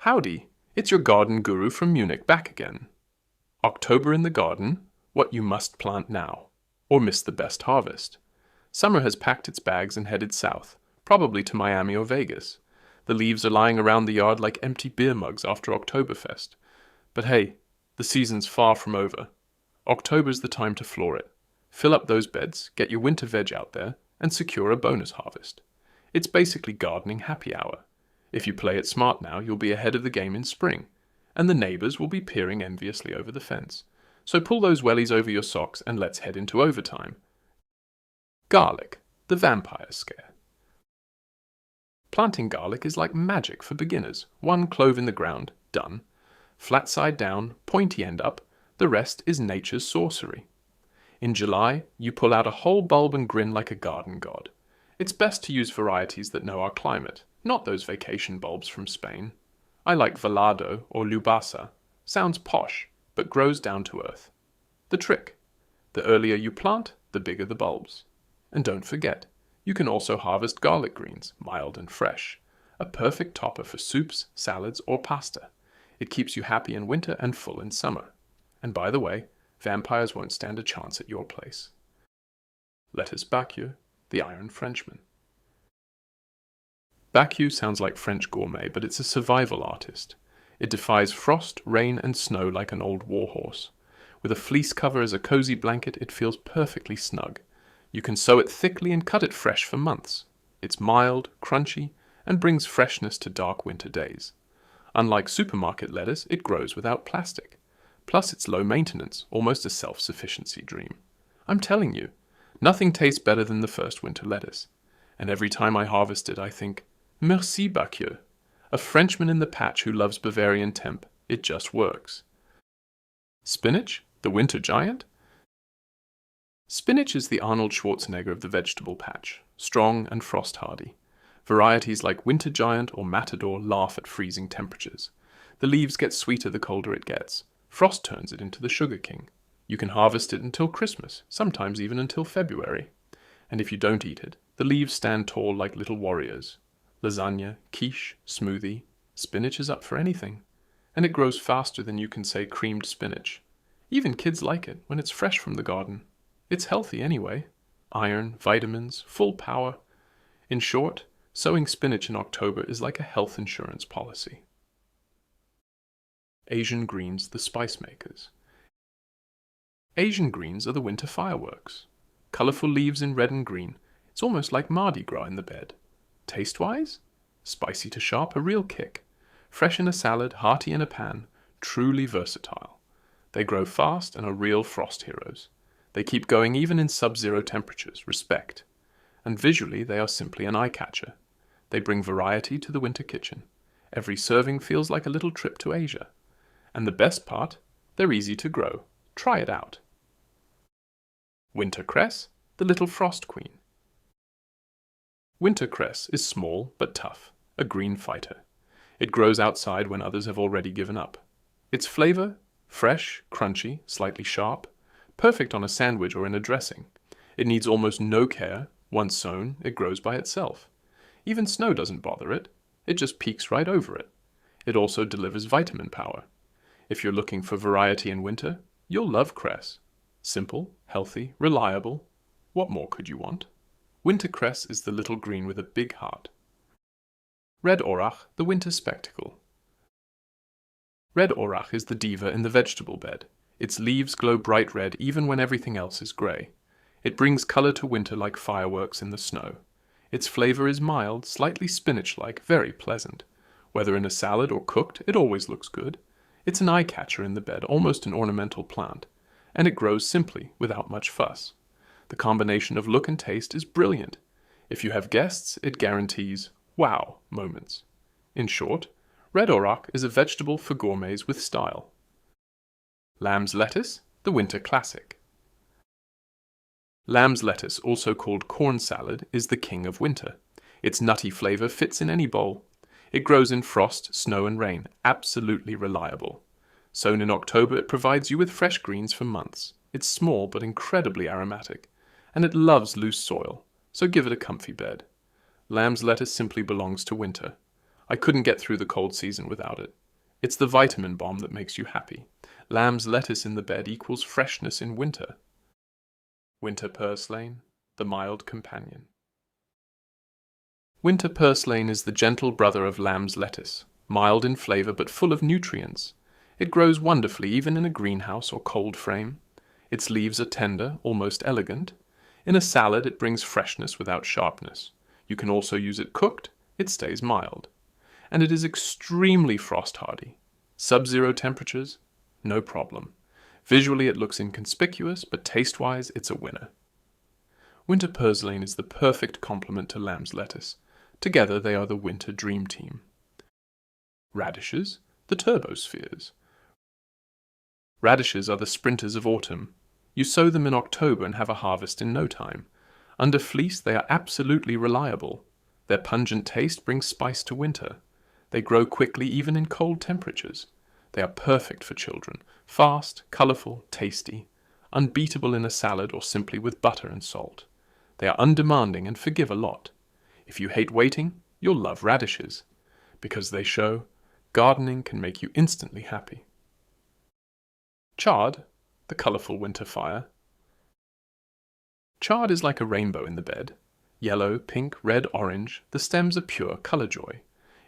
Howdy, it's your garden guru from Munich back again. October in the garden, what you must plant now, or miss the best harvest. Summer has packed its bags and headed south, probably to Miami or Vegas. The leaves are lying around the yard like empty beer mugs after Oktoberfest. But hey, the season's far from over. October's the time to floor it. Fill up those beds, get your winter veg out there, and secure a bonus harvest. It's basically gardening happy hour. If you play it smart now, you'll be ahead of the game in spring, and the neighbors will be peering enviously over the fence. So pull those wellies over your socks and let's head into overtime. Garlic, the vampire scare. Planting garlic is like magic for beginners. 1 clove in the ground, done. Flat side down, pointy end up, the rest is nature's sorcery. In July, you pull out a whole bulb and grin like a garden god. It's best to use varieties that know our climate, not those vacation bulbs from Spain. I like velado or lubasa. Sounds posh, but grows down to earth. The trick: the earlier you plant, the bigger the bulbs. And don't forget, you can also harvest garlic greens, mild and fresh. A perfect topper for soups, salads, or pasta. It keeps you happy in winter and full in summer. And by the way, vampires won't stand a chance at your place. Lettuce Bacchus, the Iron Frenchman. Bacchus sounds like French gourmet, but it's a survival artist. It defies frost, rain, and snow like an old warhorse. With a fleece cover as a cozy blanket, it feels perfectly snug. You can sow it thickly and cut it fresh for months. It's mild, crunchy, and brings freshness to dark winter days. Unlike supermarket lettuce, it grows without plastic. Plus, it's low maintenance, almost a self-sufficiency dream. I'm telling you, nothing tastes better than the first winter lettuce. And every time I harvest it, I think, Merci Bacchus, a Frenchman in the patch who loves Bavarian temp. It just works. Spinach, the winter giant? Spinach is the Arnold Schwarzenegger of the vegetable patch, strong and frost-hardy. Varieties like Winter Giant or Matador laugh at freezing temperatures. The leaves get sweeter the colder it gets. Frost turns it into the sugar king. You can harvest it until Christmas, sometimes even until February. And if you don't eat it, the leaves stand tall like little warriors. Lasagna, quiche, smoothie, spinach is up for anything. And it grows faster than you can say creamed spinach. Even kids like it when it's fresh from the garden. It's healthy anyway. Iron, vitamins, full power. In short, sowing spinach in October is like a health insurance policy. Asian greens, the spice makers. Asian greens are the winter fireworks. Colorful leaves in red and green. It's almost like Mardi Gras in the bed. Taste-wise? Spicy to sharp, a real kick. Fresh in a salad, hearty in a pan, truly versatile. They grow fast and are real frost heroes. They keep going even in sub-zero temperatures, respect. And visually they are simply an eye-catcher. They bring variety to the winter kitchen. Every serving feels like a little trip to Asia. And the best part, they're easy to grow. Try it out. Wintercress, the little frost queen. Wintercress is small but tough, a green fighter. It grows outside when others have already given up. Its flavor? Fresh, crunchy, slightly sharp. Perfect on a sandwich or in a dressing. It needs almost no care. Once sown, it grows by itself. Even snow doesn't bother it. It just peeks right over it. It also delivers vitamin power. If you're looking for variety in winter, you'll love cress. Simple, healthy, reliable. What more could you want? Wintercress is the little green with a big heart. Red orach, the winter spectacle. Red orach is the diva in the vegetable bed. Its leaves glow bright red even when everything else is grey. It brings colour to winter like fireworks in the snow. Its flavour is mild, slightly spinach-like, very pleasant. Whether in a salad or cooked, it always looks good. It's an eye-catcher in the bed, almost an ornamental plant. And it grows simply, without much fuss. The combination of look and taste is brilliant. If you have guests, it guarantees wow moments. In short, red orach is a vegetable for gourmets with style. Lamb's lettuce, the winter classic. Lamb's lettuce, also called corn salad, is the king of winter. Its nutty flavor fits in any bowl. It grows in frost, snow and rain, absolutely reliable. Sown in October, it provides you with fresh greens for months. It's small but incredibly aromatic, and it loves loose soil, so give it a comfy bed. Lamb's lettuce simply belongs to winter. I couldn't get through the cold season without it. It's the vitamin bomb that makes you happy. Lamb's lettuce in the bed equals freshness in winter. Winter purslane, the mild companion. Winter purslane is the gentle brother of lamb's lettuce, mild in flavor but full of nutrients. It grows wonderfully even in a greenhouse or cold frame. Its leaves are tender, almost elegant. In a salad it brings freshness without sharpness. You can also use it cooked, it stays mild. And it is extremely frost-hardy. Sub-zero temperatures, no problem. Visually it looks inconspicuous, but taste-wise it's a winner. Winter purslane is the perfect complement to lamb's lettuce. Together they are the winter dream team. Radishes, the turbospheres. Radishes are the sprinters of autumn. You sow them in October and have a harvest in no time. Under fleece they are absolutely reliable. Their pungent taste brings spice to winter. They grow quickly even in cold temperatures. They are perfect for children, fast, colorful, tasty, unbeatable in a salad or simply with butter and salt. They are undemanding and forgive a lot. If you hate waiting, you'll love radishes, because they show gardening can make you instantly happy. Chard, the colorful winter fire. Chard is like a rainbow in the bed. Yellow, pink, red, orange, the stems are pure color joy.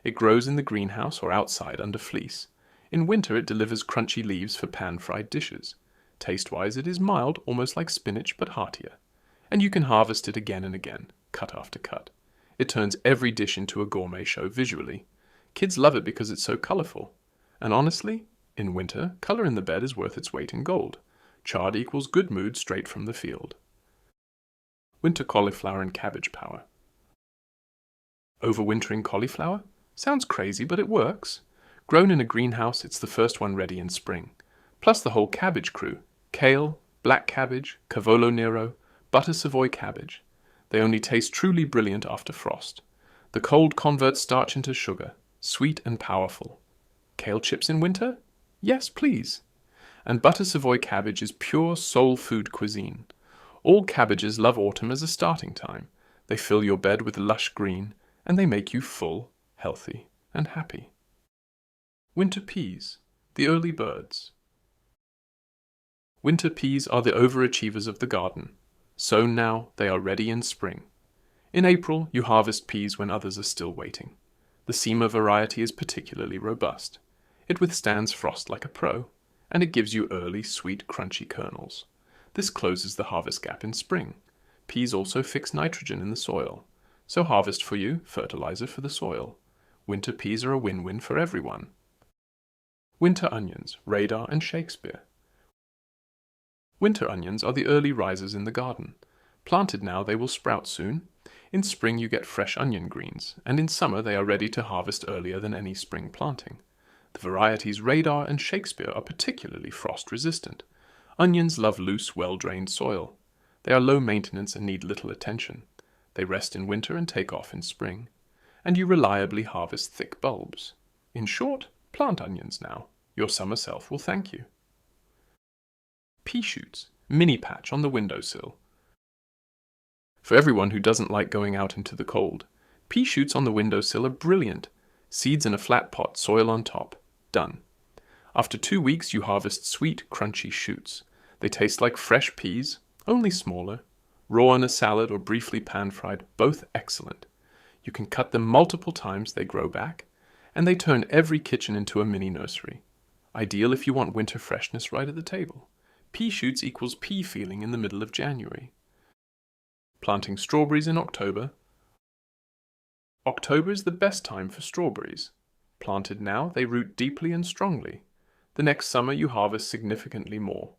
It grows in the greenhouse or outside under fleece. In winter it delivers crunchy leaves for pan-fried dishes. Taste-wise it is mild, almost like spinach, but heartier. And you can harvest it again and again, cut after cut. It turns every dish into a gourmet show visually. Kids love it because it's so colorful. And honestly, in winter, color in the bed is worth its weight in gold. Chard equals good mood straight from the field. Winter cauliflower and cabbage power. Overwintering cauliflower? Sounds crazy, but it works. Grown in a greenhouse, it's the first one ready in spring. Plus the whole cabbage crew. Kale, black cabbage, cavolo nero, butter Savoy cabbage. They only taste truly brilliant after frost. The cold converts starch into sugar, sweet and powerful. Kale chips in winter? Yes, please. And butter Savoy cabbage is pure soul food cuisine. All cabbages love autumn as a starting time. They fill your bed with lush green, and they make you full, healthy, and happy. Winter peas, the early birds. Winter peas are the overachievers of the garden. Sown now, they are ready in spring. In April, you harvest peas when others are still waiting. The Sema variety is particularly robust. It withstands frost like a pro, and it gives you early, sweet, crunchy kernels. This closes the harvest gap in spring. Peas also fix nitrogen in the soil. So harvest for you, fertilizer for the soil. Winter peas are a win-win for everyone. Winter onions, radar and Shakespeare. Winter onions are the early risers in the garden. Planted now, they will sprout soon. In spring you get fresh onion greens, and in summer they are ready to harvest earlier than any spring planting. The varieties Radar and Shakespeare are particularly frost-resistant. Onions love loose, well-drained soil. They are low maintenance and need little attention. They rest in winter and take off in spring. And you reliably harvest thick bulbs. In short, plant onions now. Your summer self will thank you. Pea shoots, mini patch on the windowsill. For everyone who doesn't like going out into the cold, pea shoots on the windowsill are brilliant. Seeds in a flat pot, soil on top. Done. After 2 weeks you harvest sweet, crunchy shoots. They taste like fresh peas, only smaller. Raw in a salad or briefly pan-fried, both excellent. You can cut them multiple times, they grow back, and they turn every kitchen into a mini nursery. Ideal if you want winter freshness right at the table. Pea shoots equals pea feeling in the middle of January. Planting strawberries in October. October is the best time for strawberries. Planted now, they root deeply and strongly. The next summer you harvest significantly more.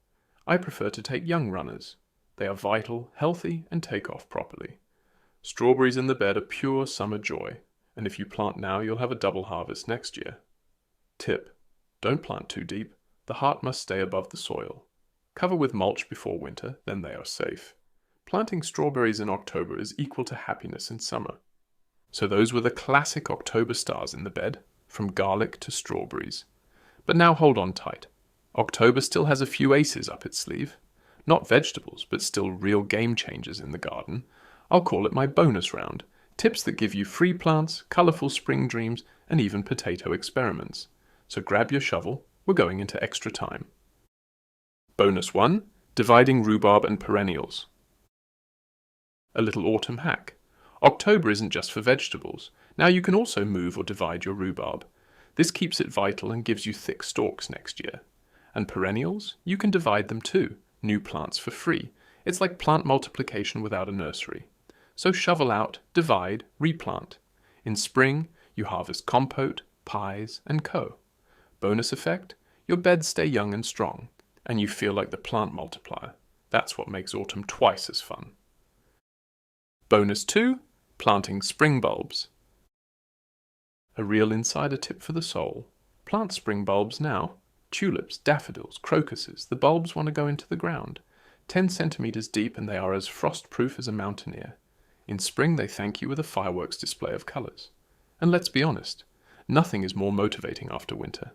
I prefer to take young runners. They are vital, healthy, and take off properly. Strawberries in the bed are pure summer joy, and if you plant now, you'll have a double harvest next year. Tip: don't plant too deep. The heart must stay above the soil. Cover with mulch before winter, then they are safe. Planting strawberries in October is equal to happiness in summer. So those were the classic October stars in the bed, from garlic to strawberries. But now hold on tight. October still has a few aces up its sleeve. Not vegetables, but still real game changers in the garden. I'll call it my bonus round. Tips that give you free plants, colourful spring dreams, and even potato experiments. So grab your shovel, we're going into extra time. Bonus 1. Dividing rhubarb and perennials. A little autumn hack. October isn't just for vegetables. Now you can also move or divide your rhubarb. This keeps it vital and gives you thick stalks next year. And perennials, you can divide them too. New plants for free. It's like plant multiplication without a nursery. So shovel out, divide, replant. In spring, you harvest compote, pies, and co. Bonus effect, your beds stay young and strong, and you feel like the plant multiplier. That's what makes autumn twice as fun. Bonus 2, planting spring bulbs. A real insider tip for the soul. Plant spring bulbs now. Tulips, daffodils, crocuses, the bulbs want to go into the ground. 10 centimeters deep, and they are as frost-proof as a mountaineer. In spring they thank you with a fireworks display of colours. And let's be honest, nothing is more motivating after winter.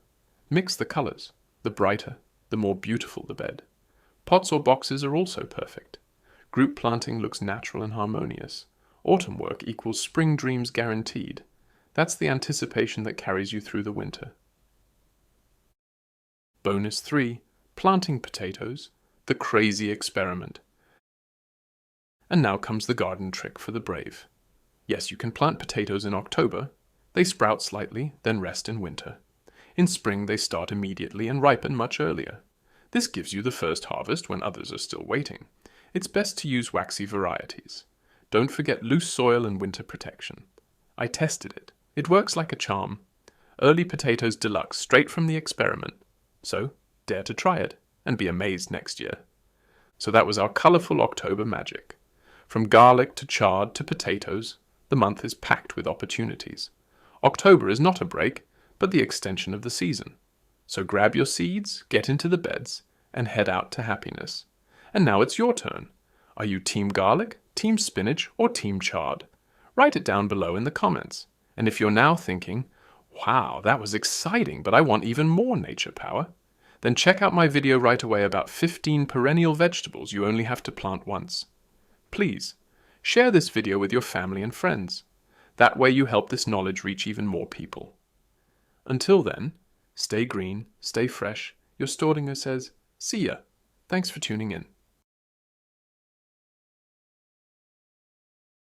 Mix the colours. The brighter, the more beautiful the bed. Pots or boxes are also perfect. Group planting looks natural and harmonious. Autumn work equals spring dreams guaranteed. That's the anticipation that carries you through the winter. Bonus 3. Planting potatoes. The crazy experiment. And now comes the garden trick for the brave. Yes, you can plant potatoes in October. They sprout slightly, then rest in winter. In spring they start immediately and ripen much earlier. This gives you the first harvest when others are still waiting. It's best to use waxy varieties. Don't forget loose soil and winter protection. I tested it. It works like a charm. Early potatoes deluxe straight from the experiment. So, dare to try it and be amazed next year. So that was our colourful October magic. From garlic to chard to potatoes, the month is packed with opportunities. October is not a break, but the extension of the season. So grab your seeds, get into the beds, and head out to happiness. And now it's your turn. Are you team garlic, team spinach, or team chard? Write it down below in the comments. And if you're now thinking, wow, that was exciting, but I want even more nature power, then check out my video right away about 15 perennial vegetables you only have to plant once. Please, share this video with your family and friends. That way you help this knowledge reach even more people. Until then, stay green, stay fresh. Your Staudinger says, see ya. Thanks for tuning in.